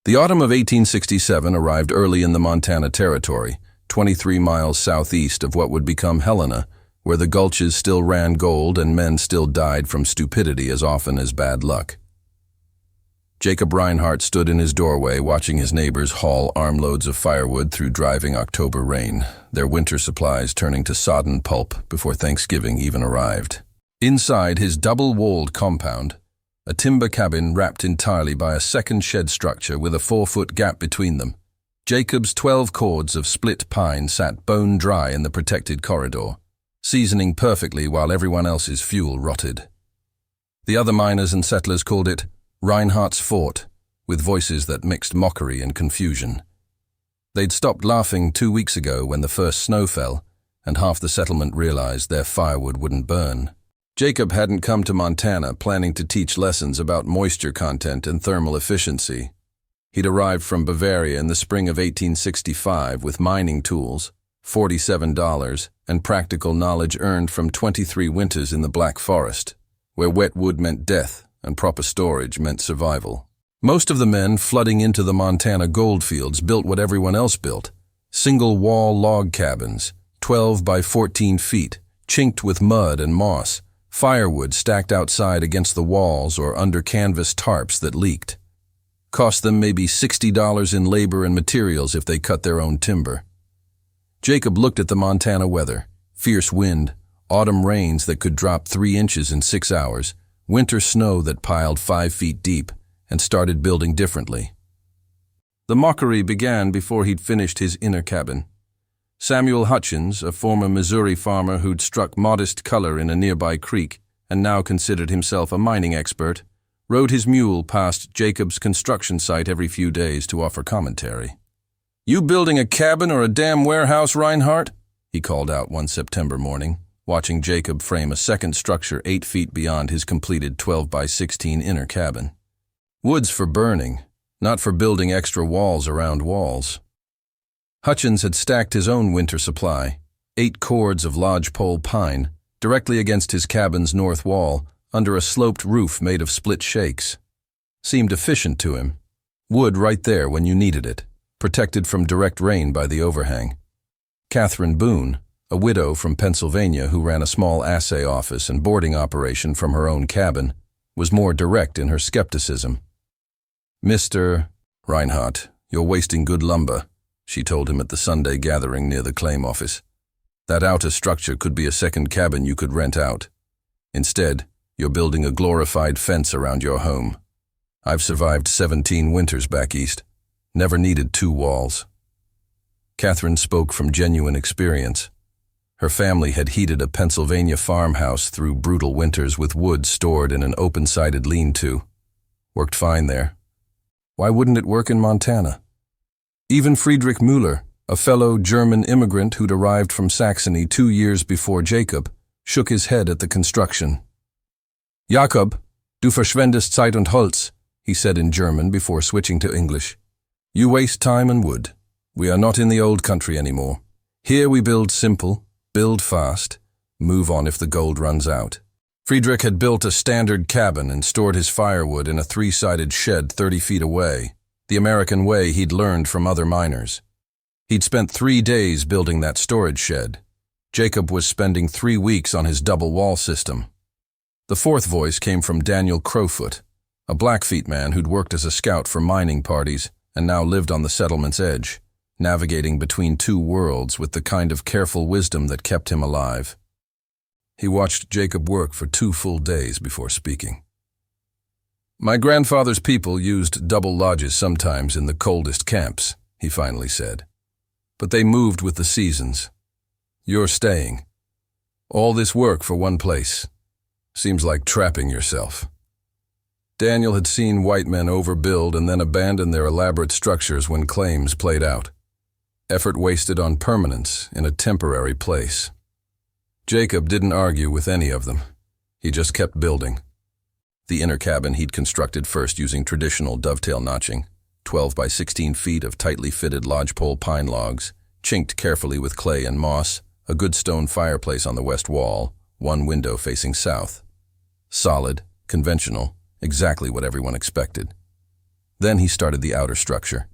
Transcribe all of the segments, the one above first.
The autumn of 1867 arrived early in the Montana Territory, 23 miles southeast of what would become Helena, where the gulches still ran gold and men still died from stupidity as often as bad luck. Jacob Reinhardt stood in his doorway watching his neighbors haul armloads of firewood through driving October rain, their winter supplies turning to sodden pulp before Thanksgiving even arrived. Inside his double-walled compound, a timber cabin wrapped entirely by a second shed structure with a 4-foot gap between them, Jacob's 12 cords of split pine sat bone dry in the protected corridor, seasoning perfectly while everyone else's fuel rotted. The other miners and settlers called it Reinhardt's Fort, with voices that mixed mockery and confusion. They'd stopped laughing 2 weeks ago when the first snow fell, and half the settlement realized their firewood wouldn't burn. Jacob hadn't come to Montana planning to teach lessons about moisture content and thermal efficiency. He'd arrived from Bavaria in the spring of 1865 with mining tools, $47, and practical knowledge earned from 23 winters in the Black Forest, where wet wood meant death and proper storage meant survival. Most of the men flooding into the Montana goldfields built what everyone else built, single-wall log cabins, 12 by 14 feet, chinked with mud and moss, firewood stacked outside against the walls or under canvas tarps that leaked. Cost them maybe $60 in labor and materials if they cut their own timber. Jacob looked at the Montana weather: fierce wind, autumn rains that could drop 3 inches in 6 hours, winter snow that piled 5 feet deep, and started building differently. The mockery began before he'd finished his inner cabin. Samuel Hutchins, a former Missouri farmer who'd struck modest color in a nearby creek and now considered himself a mining expert, rode his mule past Jacob's construction site every few days to offer commentary. "You building a cabin or a damn warehouse, Reinhardt?" he called out one September morning, watching Jacob frame a second structure 8 feet beyond his completed 12 by 16 inner cabin. Wood's for burning, not for building extra walls around walls. Hutchins had stacked his own winter supply, 8 cords of lodgepole pine, directly against his cabin's north wall, under a sloped roof made of split shakes. Seemed efficient to him. Wood right there when you needed it, protected from direct rain by the overhang. Catherine Boone, a widow from Pennsylvania who ran a small assay office and boarding operation from her own cabin, was more direct in her skepticism. "Mr. Reinhardt, you're wasting good lumber," she told him at the Sunday gathering near the claim office. "That outer structure could be a second cabin you could rent out. Instead, you're building a glorified fence around your home. I've survived 17 winters back east. Never needed 2 walls." Catherine spoke from genuine experience. Her family had heated a Pennsylvania farmhouse through brutal winters with wood stored in an open-sided lean-to. Worked fine there. Why wouldn't it work in Montana? Even Friedrich Müller, a fellow German immigrant who'd arrived from Saxony 2 years before Jacob, shook his head at the construction. "Jakob, du verschwendest Zeit und Holz," he said in German before switching to English. "You waste time and wood. We are not in the old country anymore. Here we build simple, build fast, move on if the gold runs out." Friedrich had built a standard cabin and stored his firewood in a 3-sided shed 30 feet away, the American way he'd learned from other miners. He'd spent 3 days building that storage shed. Jacob was spending 3 weeks on his double wall system. The fourth voice came from Daniel Crowfoot, a Blackfeet man who'd worked as a scout for mining parties and now lived on the settlement's edge, navigating between 2 worlds with the kind of careful wisdom that kept him alive. He watched Jacob work for 2 full days before speaking. "My grandfather's people used double lodges sometimes in the coldest camps," he finally said. "But they moved with the seasons. You're staying. All this work for one place. Seems like trapping yourself." Daniel had seen white men overbuild and then abandon their elaborate structures when claims played out. Effort wasted on permanence in a temporary place. Jacob didn't argue with any of them. He just kept building. The inner cabin he'd constructed first using traditional dovetail notching, 12 by 16 feet of tightly fitted lodgepole pine logs, chinked carefully with clay and moss, a good stone fireplace on the west wall, 1 window facing south. Solid, conventional, exactly what everyone expected. Then he started the outer structure.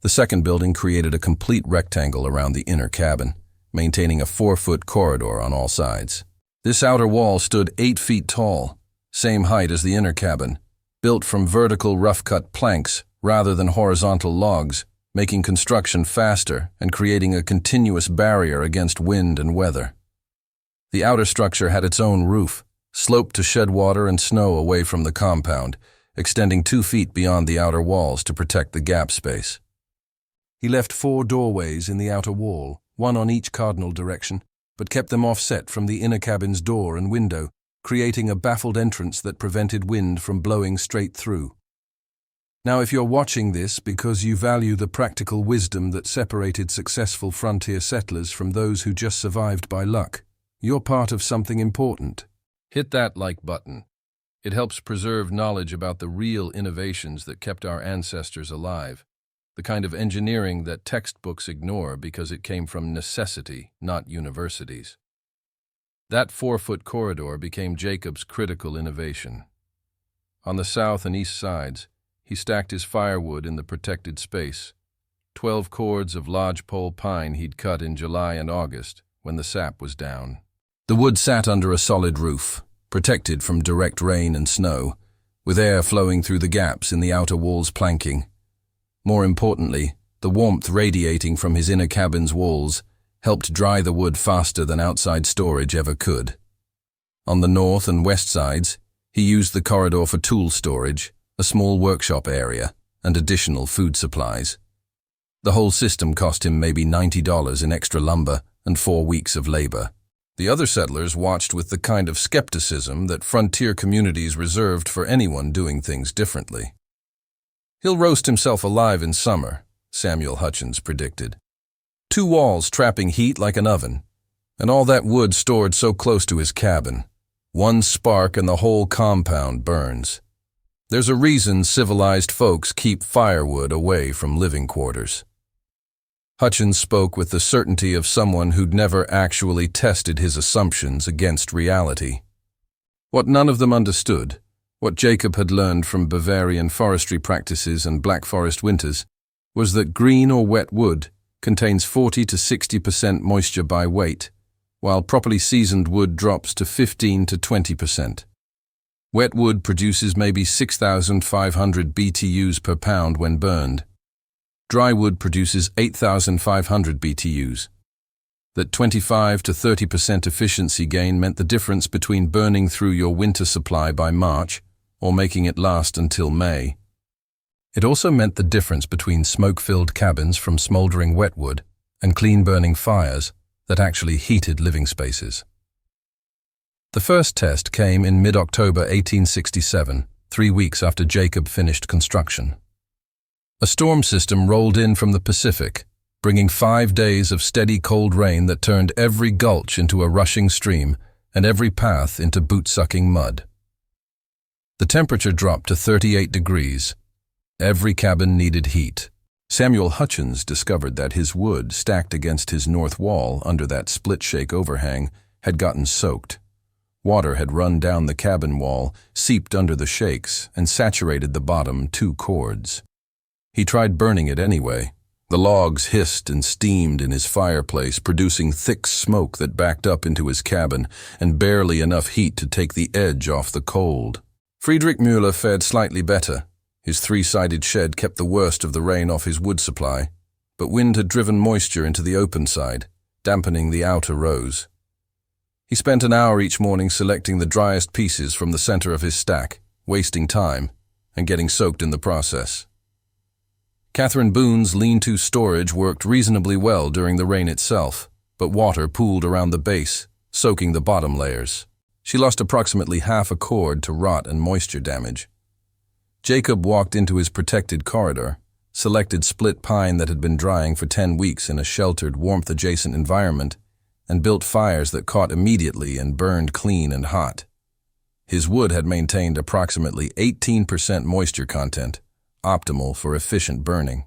The second building created a complete rectangle around the inner cabin, maintaining a 4-foot corridor on all sides. This outer wall stood 8 feet tall, same height as the inner cabin, built from vertical rough-cut planks rather than horizontal logs, making construction faster and creating a continuous barrier against wind and weather. The outer structure had its own roof, sloped to shed water and snow away from the compound, extending 2 feet beyond the outer walls to protect the gap space. He left 4 doorways in the outer wall, one on each cardinal direction, but kept them offset from the inner cabin's door and window, creating a baffled entrance that prevented wind from blowing straight through. Now, if you're watching this because you value the practical wisdom that separated successful frontier settlers from those who just survived by luck, you're part of something important. Hit that like button. It helps preserve knowledge about the real innovations that kept our ancestors alive, the kind of engineering that textbooks ignore because it came from necessity, not universities. That 4-foot corridor became Jacob's critical innovation. On the south and east sides, he stacked his firewood in the protected space, 12 cords of lodgepole pine he'd cut in July and August when the sap was down. The wood sat under a solid roof, protected from direct rain and snow, with air flowing through the gaps in the outer wall's planking. More importantly, the warmth radiating from his inner cabin's walls helped dry the wood faster than outside storage ever could. On the north and west sides, he used the corridor for tool storage, a small workshop area, and additional food supplies. The whole system cost him maybe $90 in extra lumber and 4 weeks of labor. The other settlers watched with the kind of skepticism that frontier communities reserved for anyone doing things differently. "He'll roast himself alive in summer," Samuel Hutchins predicted. 2 walls trapping heat like an oven, and all that wood stored so close to his cabin. One spark and the whole compound burns. There's a reason civilized folks keep firewood away from living quarters. Hutchins spoke with the certainty of someone who'd never actually tested his assumptions against reality. What none of them understood, what Jacob had learned from Bavarian forestry practices and Black Forest winters, was that green or wet wood contains 40 to 60% moisture by weight, while properly seasoned wood drops to 15 to 20%. Wet wood produces maybe 6,500 BTUs per pound when burned. Dry wood produces 8,500 BTUs. That 25 to 30% efficiency gain meant the difference between burning through your winter supply by March or making it last until May. It also meant the difference between smoke-filled cabins from smoldering wetwood and clean-burning fires that actually heated living spaces. The first test came in mid-October 1867, 3 weeks after Jacob finished construction. A storm system rolled in from the Pacific, bringing 5 days of steady cold rain that turned every gulch into a rushing stream and every path into boot-sucking mud. The temperature dropped to 38 degrees. Every cabin needed heat. Samuel Hutchins discovered that his wood stacked against his north wall under that split-shake overhang had gotten soaked. Water had run down the cabin wall, seeped under the shakes, and saturated the bottom 2 cords. He tried burning it anyway. The logs hissed and steamed in his fireplace, producing thick smoke that backed up into his cabin and barely enough heat to take the edge off the cold. Friedrich Müller fared slightly better. His 3-sided shed kept the worst of the rain off his wood supply, but wind had driven moisture into the open side, dampening the outer rows. He spent an hour each morning selecting the driest pieces from the center of his stack, wasting time, and getting soaked in the process. Catherine Boone's lean-to storage worked reasonably well during the rain itself, but water pooled around the base, soaking the bottom layers. She lost approximately half a cord to rot and moisture damage. Jacob walked into his protected corridor, selected split pine that had been drying for 10 weeks in a sheltered, warmth-adjacent environment, and built fires that caught immediately and burned clean and hot. His wood had maintained approximately 18% moisture content, optimal for efficient burning.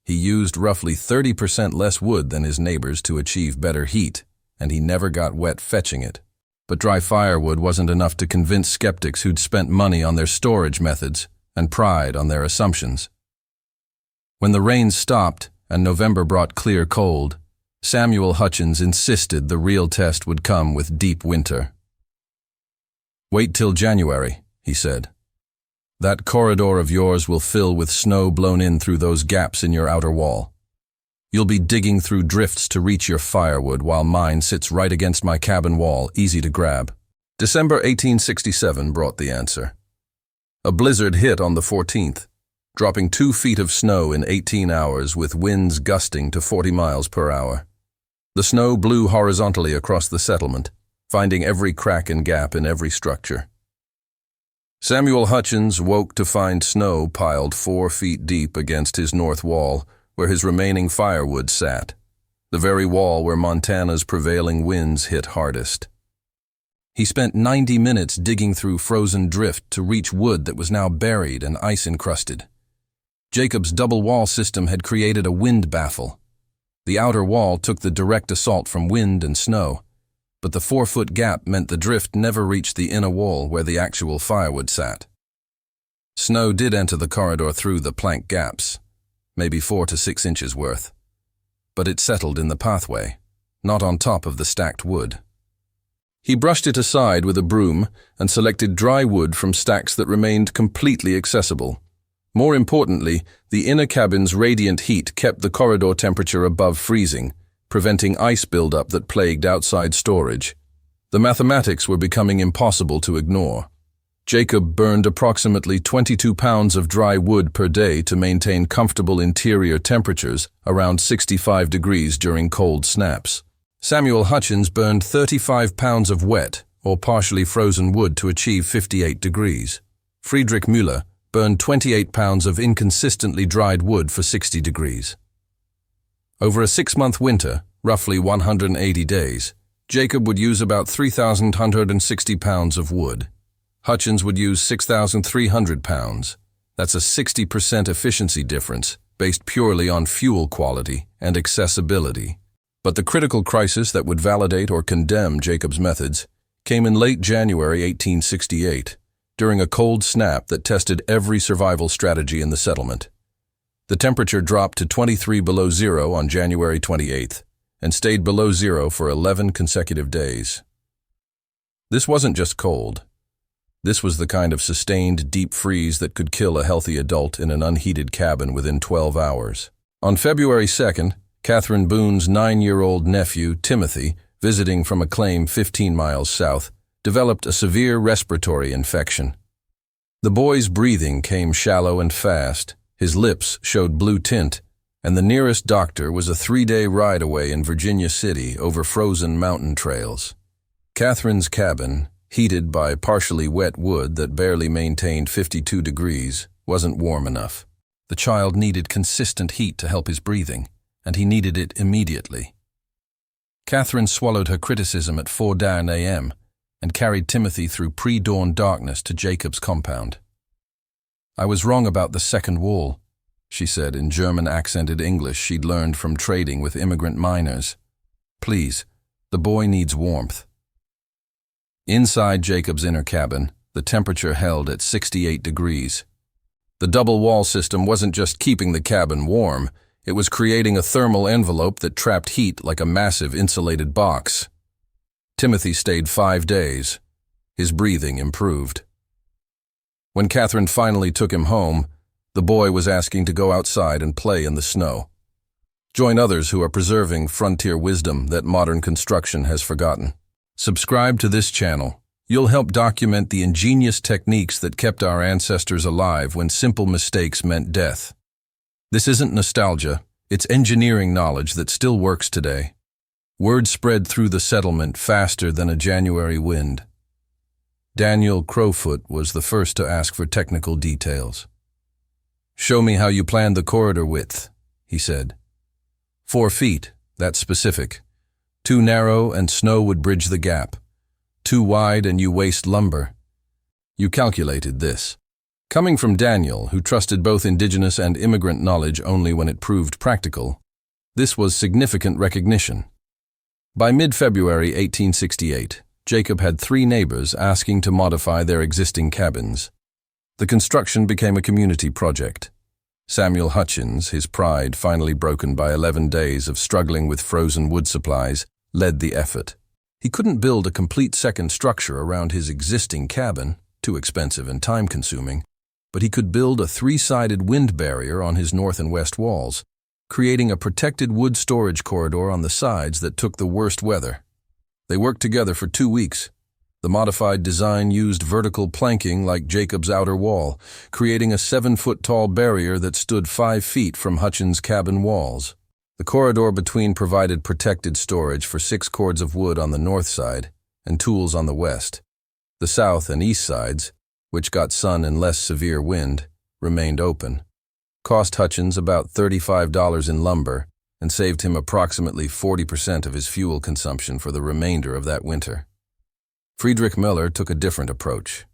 He used roughly 30% less wood than his neighbors to achieve better heat, and he never got wet fetching it. But dry firewood wasn't enough to convince skeptics who'd spent money on their storage methods and pride on their assumptions. When the rain stopped and November brought clear cold, Samuel Hutchins insisted the real test would come with deep winter. "Wait till January," he said. "That corridor of yours will fill with snow blown in through those gaps in your outer wall. You'll be digging through drifts to reach your firewood while mine sits right against my cabin wall, easy to grab." December 1867 brought the answer. A blizzard hit on the 14th, dropping 2 feet of snow in 18 hours with winds gusting to 40 miles per hour. The snow blew horizontally across the settlement, finding every crack and gap in every structure. Samuel Hutchins woke to find snow piled 4 feet deep against his north wall, where his remaining firewood sat, the very wall where Montana's prevailing winds hit hardest. He spent 90 minutes digging through frozen drift to reach wood that was now buried and ice-encrusted. Jacob's double wall system had created a wind baffle. The outer wall took the direct assault from wind and snow, but the 4-foot gap meant the drift never reached the inner wall where the actual firewood sat. Snow did enter the corridor through the plank gaps, maybe 4 to 6 inches worth, but it settled in the pathway, not on top of the stacked wood. He brushed it aside with a broom and selected dry wood from stacks that remained completely accessible. More importantly, the inner cabin's radiant heat kept the corridor temperature above freezing, preventing ice buildup that plagued outside storage. The mathematics were becoming impossible to ignore. Jacob burned approximately 22 pounds of dry wood per day to maintain comfortable interior temperatures around 65 degrees during cold snaps. Samuel Hutchins burned 35 pounds of wet or partially frozen wood to achieve 58 degrees. Friedrich Müller burned 28 pounds of inconsistently dried wood for 60 degrees. Over a 6-month winter, roughly 180 days, Jacob would use about 3,160 pounds of wood. Hutchins would use 6,300 pounds. That's a 60% efficiency difference based purely on fuel quality and accessibility. But the critical crisis that would validate or condemn Jacob's methods came in late January 1868, during a cold snap that tested every survival strategy in the settlement. The temperature dropped to 23 below zero on January 28th and stayed below zero for 11 consecutive days. This wasn't just cold. This was the kind of sustained deep freeze that could kill a healthy adult in an unheated cabin within 12 hours. On February 2nd, Catherine Boone's 9-year-old nephew, Timothy, visiting from a claim 15 miles south, developed a severe respiratory infection. The boy's breathing came shallow and fast, his lips showed blue tint, and the nearest doctor was a 3-day ride away in Virginia City over frozen mountain trails. Catherine's cabin, heated by partially wet wood that barely maintained 52 degrees, wasn't warm enough. The child needed consistent heat to help his breathing, and he needed it immediately. Catherine swallowed her criticism at 4 a.m. and carried Timothy through pre-dawn darkness to Jacob's compound. "I was wrong about the second wall," she said in German-accented English she'd learned from trading with immigrant miners. "Please, the boy needs warmth." Inside Jacob's inner cabin, the temperature held at 68 degrees. The double wall system wasn't just keeping the cabin warm, it was creating a thermal envelope that trapped heat like a massive insulated box. Timothy stayed 5 days. His breathing improved. When Catherine finally took him home, the boy was asking to go outside and play in the snow. Join others who are preserving frontier wisdom that modern construction has forgotten. Subscribe to this channel. You'll help document the ingenious techniques that kept our ancestors alive when simple mistakes meant death. This isn't nostalgia, it's engineering knowledge that still works today. Word spread through the settlement faster than a January wind. Daniel Crowfoot was the first to ask for technical details. "Show me how you planned the corridor width," he said. 4 feet, that's specific. Too narrow and snow would bridge the gap. Too wide and you waste lumber. You calculated this. Coming from Daniel, who trusted both indigenous and immigrant knowledge only when it proved practical, this was significant recognition. By mid-February 1868, Jacob had 3 neighbors asking to modify their existing cabins. The construction became a community project. Samuel Hutchins, his pride finally broken by 11 days of struggling with frozen wood supplies, led the effort. He couldn't build a complete second structure around his existing cabin, too expensive and time-consuming, but he could build a three-sided wind barrier on his north and west walls, creating a protected wood storage corridor on the sides that took the worst weather. They worked together for 2 weeks. The modified design used vertical planking like Jacob's outer wall, creating a 7-foot-tall barrier that stood 5 feet from Hutchins' cabin walls. The corridor between provided protected storage for 6 cords of wood on the north side and tools on the west. The south and east sides, which got sun and less severe wind, remained open. Cost Hutchins about $35 in lumber and saved him approximately 40% of his fuel consumption for the remainder of that winter. Friedrich Miller took a different approach.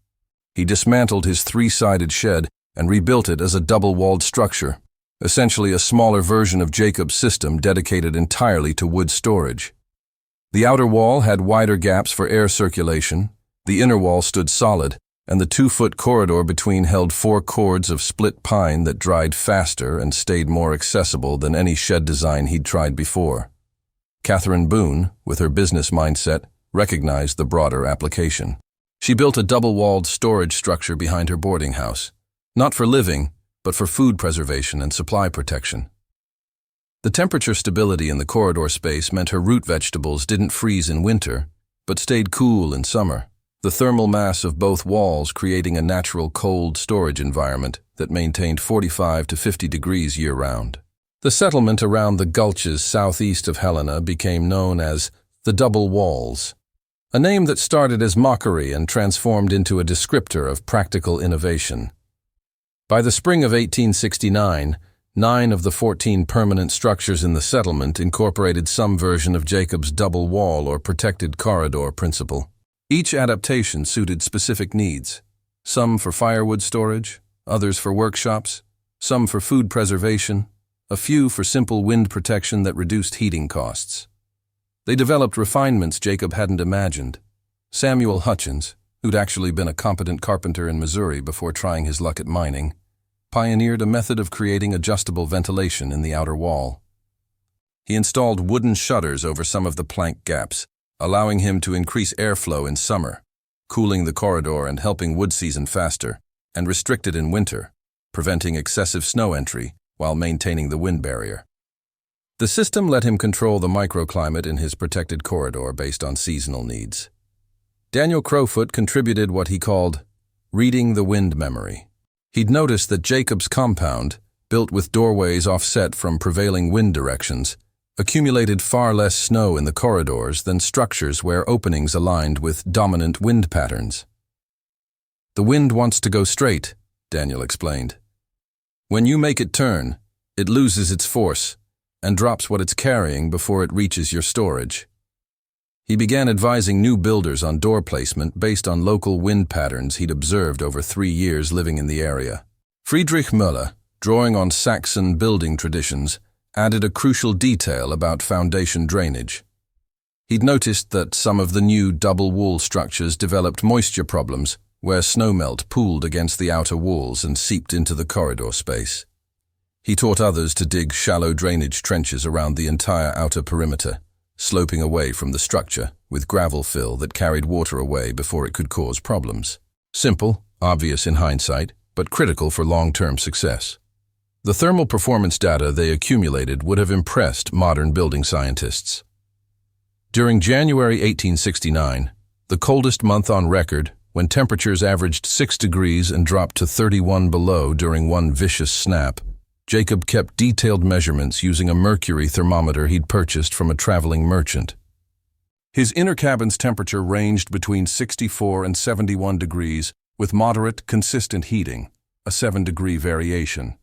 He dismantled his 3-sided shed and rebuilt it as a double-walled structure, essentially a smaller version of Jacob's system dedicated entirely to wood storage. The outer wall had wider gaps for air circulation, the inner wall stood solid, and the 2-foot corridor between held 4 cords of split pine that dried faster and stayed more accessible than any shed design he'd tried before. Catherine Boone, with her business mindset, recognized the broader application. She built a double-walled storage structure behind her boarding house, not for living, but for food preservation and supply protection. The temperature stability in the corridor space meant her root vegetables didn't freeze in winter, but stayed cool in summer, the thermal mass of both walls creating a natural cold storage environment that maintained 45 to 50 degrees year-round. The settlement around the gulches southeast of Helena became known as the Double Walls, a name that started as mockery and transformed into a descriptor of practical innovation. By the spring of 1869, 9 of the 14 permanent structures in the settlement incorporated some version of Jacob's double wall or protected corridor principle. Each adaptation suited specific needs, some for firewood storage, others for workshops, some for food preservation, a few for simple wind protection that reduced heating costs. They developed refinements Jacob hadn't imagined. Samuel Hutchins, who'd actually been a competent carpenter in Missouri before trying his luck at mining, pioneered a method of creating adjustable ventilation in the outer wall. He installed wooden shutters over some of the plank gaps, allowing him to increase airflow in summer, cooling the corridor and helping wood season faster, and restrict it in winter, preventing excessive snow entry while maintaining the wind barrier. The system let him control the microclimate in his protected corridor based on seasonal needs. Daniel Crowfoot contributed what he called reading the wind memory. He'd noticed that Jacob's compound, built with doorways offset from prevailing wind directions, accumulated far less snow in the corridors than structures where openings aligned with dominant wind patterns. "The wind wants to go straight," Daniel explained. "When you make it turn, it loses its force and drops what it's carrying before it reaches your storage." He began advising new builders on door placement based on local wind patterns he'd observed over 3 years living in the area. Friedrich Müller, drawing on Saxon building traditions, added a crucial detail about foundation drainage. He'd noticed that some of the new double-wall structures developed moisture problems where snowmelt pooled against the outer walls and seeped into the corridor space. He taught others to dig shallow drainage trenches around the entire outer perimeter, sloping away from the structure with gravel fill that carried water away before it could cause problems. Simple, obvious in hindsight, but critical for long-term success. The thermal performance data they accumulated would have impressed modern building scientists. During January 1869, the coldest month on record, when temperatures averaged 6 degrees and dropped to 31 below during one vicious snap, Jacob kept detailed measurements using a mercury thermometer he'd purchased from a traveling merchant. His inner cabin's temperature ranged between 64 and 71 degrees, with moderate, consistent heating, a 7-degree variation.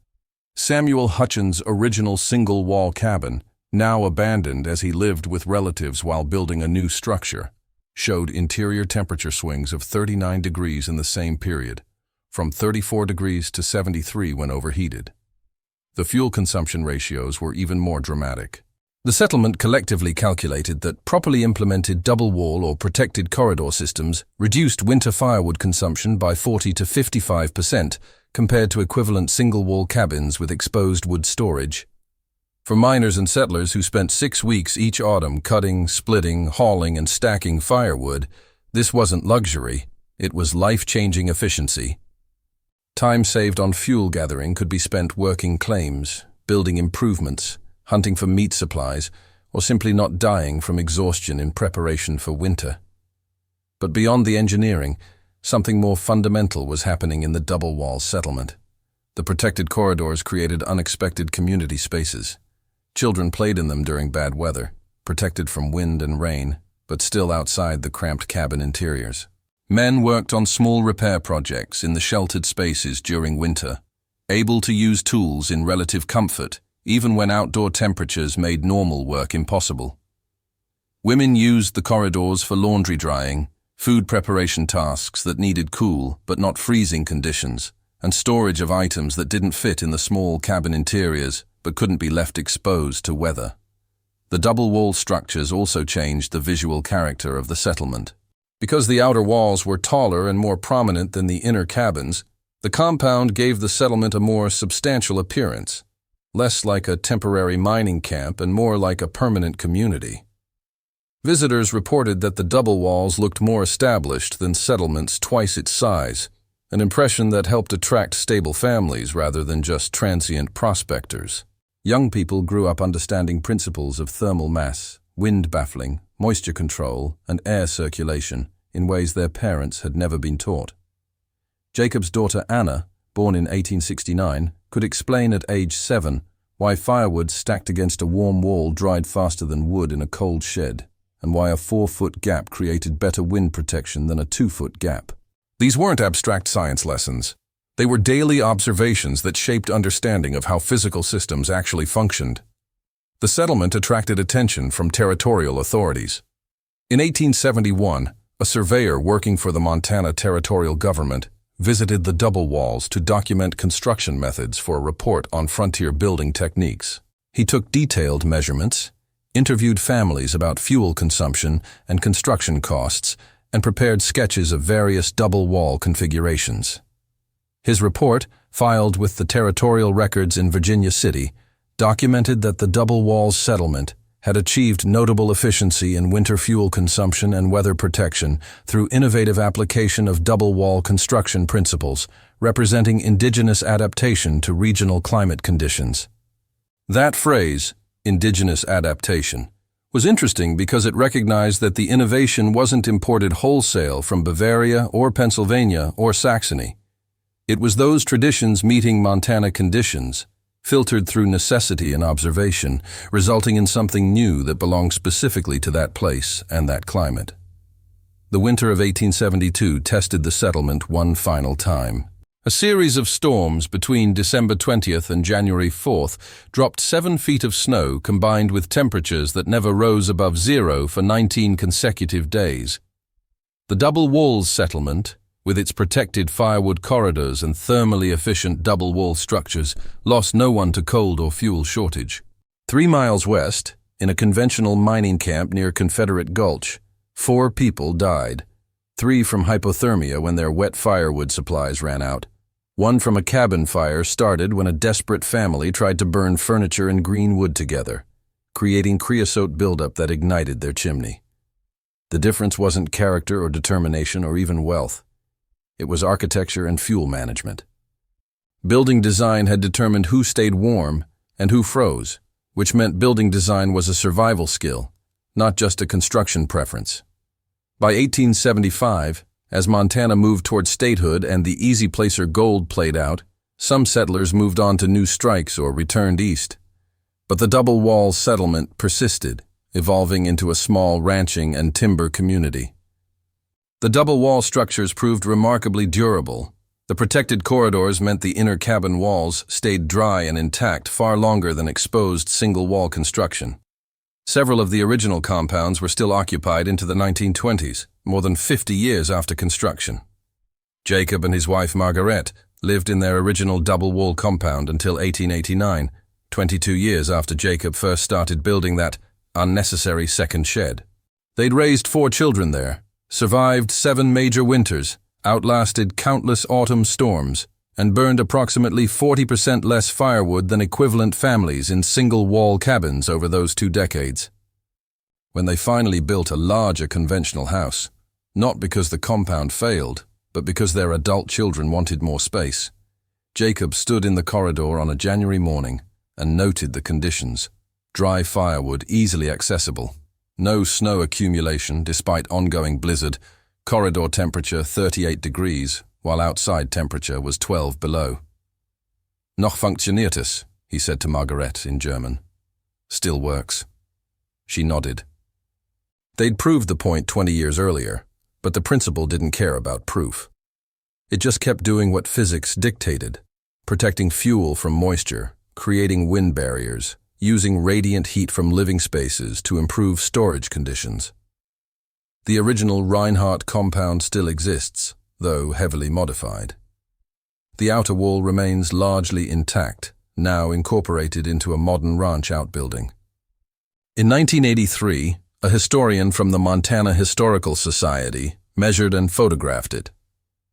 Samuel Hutchins' original single-wall cabin, now abandoned as he lived with relatives while building a new structure, showed interior temperature swings of 39 degrees in the same period, from 34 degrees to 73 when overheated. The fuel consumption ratios were even more dramatic. The settlement collectively calculated that properly implemented double wall or protected corridor systems reduced winter firewood consumption by 40 to 55% compared to equivalent single-wall cabins with exposed wood storage. For miners and settlers who spent 6 weeks each autumn cutting, splitting, hauling, and stacking firewood, this wasn't luxury, it was life-changing efficiency. Time saved on fuel gathering could be spent working claims, building improvements, hunting for meat supplies, or simply not dying from exhaustion in preparation for winter. But beyond the engineering, something more fundamental was happening in the double-wall settlement. The protected corridors created unexpected community spaces. Children played in them during bad weather, protected from wind and rain, but still outside the cramped cabin interiors. Men worked on small repair projects in the sheltered spaces during winter, able to use tools in relative comfort, even when outdoor temperatures made normal work impossible. Women used the corridors for laundry drying, food preparation tasks that needed cool but not freezing conditions, and storage of items that didn't fit in the small cabin interiors but couldn't be left exposed to weather. The double-wall structures also changed the visual character of the settlement. Because the outer walls were taller and more prominent than the inner cabins, the compound gave the settlement a more substantial appearance, less like a temporary mining camp and more like a permanent community. Visitors reported that the double walls looked more established than settlements twice its size, an impression that helped attract stable families rather than just transient prospectors. Young people grew up understanding principles of thermal mass, wind baffling, moisture control, and air circulation in ways their parents had never been taught. Jacob's daughter Anna, born in 1869, could explain at age 7 why firewood stacked against a warm wall dried faster than wood in a cold shed, and why a 4-foot gap created better wind protection than a 2-foot gap. These weren't abstract science lessons. They were daily observations that shaped understanding of how physical systems actually functioned. The settlement attracted attention from territorial authorities. In 1871, a surveyor working for the Montana territorial government visited the double walls to document construction methods for a report on frontier building techniques. He took detailed measurements, interviewed families about fuel consumption and construction costs, and prepared sketches of various double-wall configurations. His report, filed with the territorial records in Virginia City, documented that the double walls settlement had achieved notable efficiency in winter fuel consumption and weather protection through innovative application of double-wall construction principles, representing indigenous adaptation to regional climate conditions. That phrase, indigenous adaptation, was interesting because it recognized that the innovation wasn't imported wholesale from Bavaria or Pennsylvania or Saxony. It was those traditions meeting Montana conditions, filtered through necessity and observation, resulting in something new that belonged specifically to that place and that climate. The winter of 1872 tested the settlement one final time. A series of storms between December 20th and January 4th dropped 7 feet of snow combined with temperatures that never rose above zero for 19 consecutive days. The double walls settlement, with its protected firewood corridors and thermally efficient double-wall structures, lost no one to cold or fuel shortage. 3 miles west, in a conventional mining camp near Confederate Gulch, 4 people died. 3 from hypothermia when their wet firewood supplies ran out. 1 from a cabin fire started when a desperate family tried to burn furniture and green wood together, creating creosote buildup that ignited their chimney. The difference wasn't character or determination or even wealth. It was architecture and fuel management. Building design had determined who stayed warm and who froze, which meant building design was a survival skill, not just a construction preference. By 1875, as Montana moved toward statehood and the easy placer gold played out, some settlers moved on to new strikes or returned east. But the double wall settlement persisted, evolving into a small ranching and timber community. The double wall structures proved remarkably durable. The protected corridors meant the inner cabin walls stayed dry and intact far longer than exposed single-wall construction. Several of the original compounds were still occupied into the 1920s, more than 50 years after construction. Jacob and his wife Margaret lived in their original double-wall compound until 1889, 22 years after Jacob first started building that unnecessary second shed. They'd raised 4 children there, survived 7 major winters, outlasted countless autumn storms, and burned approximately 40% less firewood than equivalent families in single-wall cabins over those 2 decades. When they finally built a larger conventional house, not because the compound failed, but because their adult children wanted more space, Jacob stood in the corridor on a January morning and noted the conditions. Dry firewood easily accessible, no snow accumulation despite ongoing blizzard, corridor temperature 38 degrees, while outside temperature was 12 below. Noch funktioniert es, he said to Margaret in German. Still works. She nodded. They'd proved the point 20 years earlier, but the principle didn't care about proof. It just kept doing what physics dictated, protecting fuel from moisture, creating wind barriers, using radiant heat from living spaces to improve storage conditions. The original Reinhardt compound still exists, though heavily modified. The outer wall remains largely intact, now incorporated into a modern ranch outbuilding. In 1983, a historian from the Montana Historical Society measured and photographed it.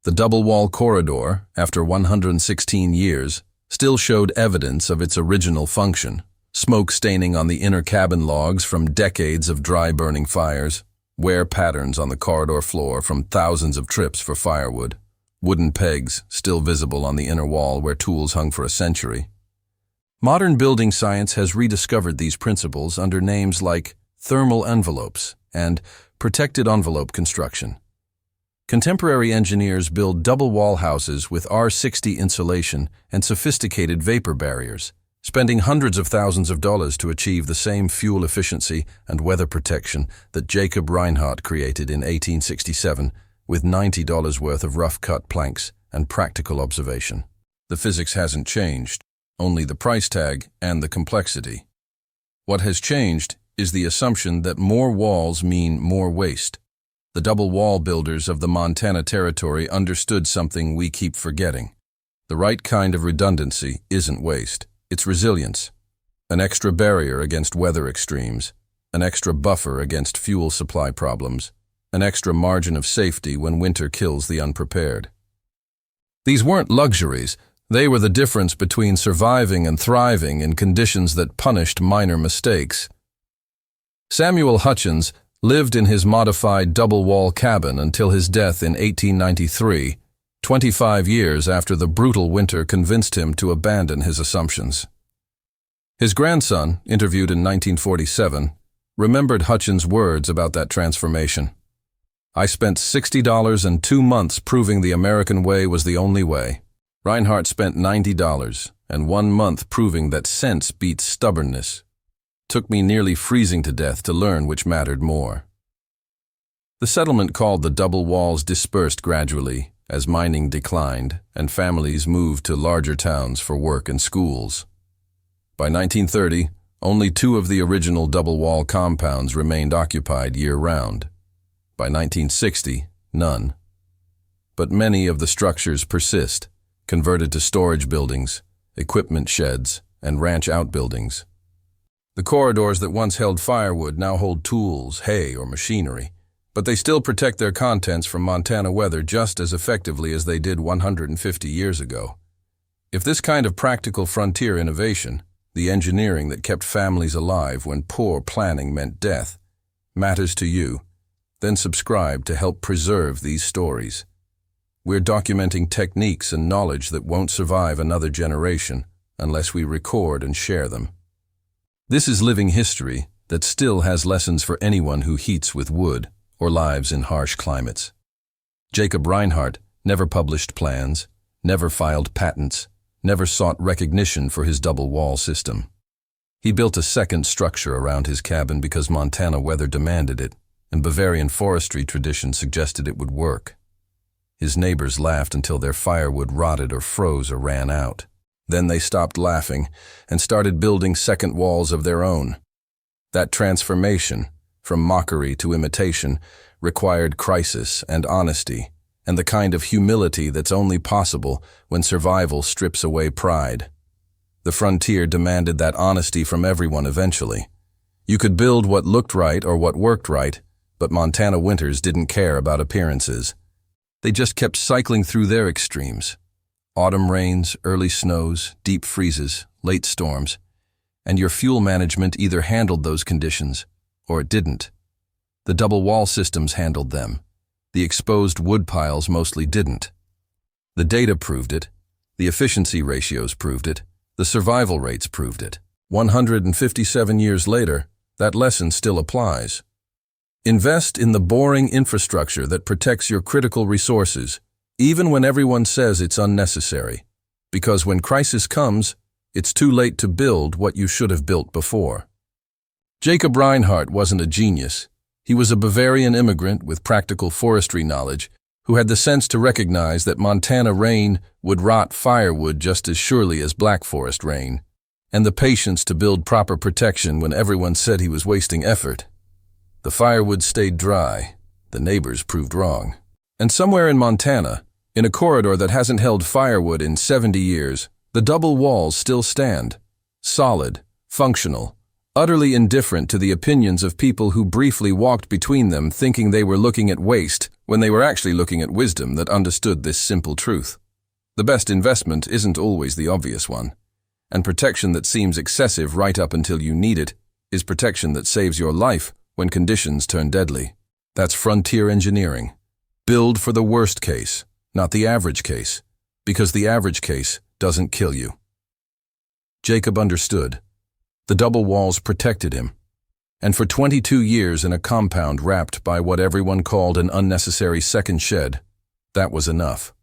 The double-wall corridor, after 116 years, still showed evidence of its original function, smoke staining on the inner cabin logs from decades of dry-burning fires, wear patterns on the corridor floor from thousands of trips for firewood, wooden pegs still visible on the inner wall where tools hung for a century. Modern building science has rediscovered these principles under names like thermal envelopes and protected envelope construction. Contemporary engineers build double-wall houses with R60 insulation and sophisticated vapor barriers, spending hundreds of thousands of dollars to achieve the same fuel efficiency and weather protection that Jacob Reinhardt created in 1867 with $90 worth of rough-cut planks and practical observation. The physics hasn't changed, only the price tag and the complexity. What has changed is the assumption that more walls mean more waste. The double-wall builders of the Montana Territory understood something we keep forgetting. The right kind of redundancy isn't waste, it's resilience. An extra barrier against weather extremes, an extra buffer against fuel supply problems, an extra margin of safety when winter kills the unprepared. These weren't luxuries, they were the difference between surviving and thriving in conditions that punished minor mistakes. Samuel Hutchins lived in his modified double-wall cabin until his death in 1893, 25 years after the brutal winter convinced him to abandon his assumptions. His grandson, interviewed in 1947, remembered Hutchins' words about that transformation. "I spent $60 and 2 months proving the American way was the only way. Reinhardt spent $90 and 1 month proving that sense beats stubbornness. Took me nearly freezing to death to learn which mattered more." The settlement called the double walls dispersed gradually as mining declined and families moved to larger towns for work and schools. By 1930, only 2 of the original double-wall compounds remained occupied year-round. By 1960, none. But many of the structures persist, converted to storage buildings, equipment sheds, and ranch outbuildings. The corridors that once held firewood now hold tools, hay, or machinery, but they still protect their contents from Montana weather just as effectively as they did 150 years ago. If this kind of practical frontier innovation, the engineering that kept families alive when poor planning meant death, matters to you, then subscribe to help preserve these stories. We're documenting techniques and knowledge that won't survive another generation unless we record and share them. This is living history that still has lessons for anyone who heats with wood or lives in harsh climates. Jacob Reinhardt never published plans, never filed patents, never sought recognition for his double-wall system. He built a second structure around his cabin because Montana weather demanded it, and Bavarian forestry tradition suggested it would work. His neighbors laughed until their firewood rotted or froze or ran out. Then they stopped laughing and started building second walls of their own. That transformation, from mockery to imitation, required crisis and honesty, and the kind of humility that's only possible when survival strips away pride. The frontier demanded that honesty from everyone eventually. You could build what looked right or what worked right, but Montana winters didn't care about appearances. They just kept cycling through their extremes. Autumn rains, early snows, deep freezes, late storms. And your fuel management either handled those conditions, or it didn't. The double wall systems handled them. The exposed wood piles mostly didn't. The data proved it. The efficiency ratios proved it. The survival rates proved it. 157 years later, that lesson still applies. Invest in the boring infrastructure that protects your critical resources, even when everyone says it's unnecessary. Because when crisis comes, it's too late to build what you should have built before. Jacob Reinhardt wasn't a genius. He was a Bavarian immigrant with practical forestry knowledge who had the sense to recognize that Montana rain would rot firewood just as surely as black forest rain, and the patience to build proper protection when everyone said he was wasting effort. The firewood stayed dry. The neighbors proved wrong. And somewhere in Montana, in a corridor that hasn't held firewood in 70 years, the double walls still stand, solid, functional, utterly indifferent to the opinions of people who briefly walked between them thinking they were looking at waste when they were actually looking at wisdom that understood this simple truth. The best investment isn't always the obvious one, and protection that seems excessive right up until you need it is protection that saves your life when conditions turn deadly. That's frontier engineering. Build for the worst case, not the average case, because the average case doesn't kill you. Jacob understood. The double walls protected him. And for 22 years in a compound wrapped by what everyone called an unnecessary second shed, that was enough.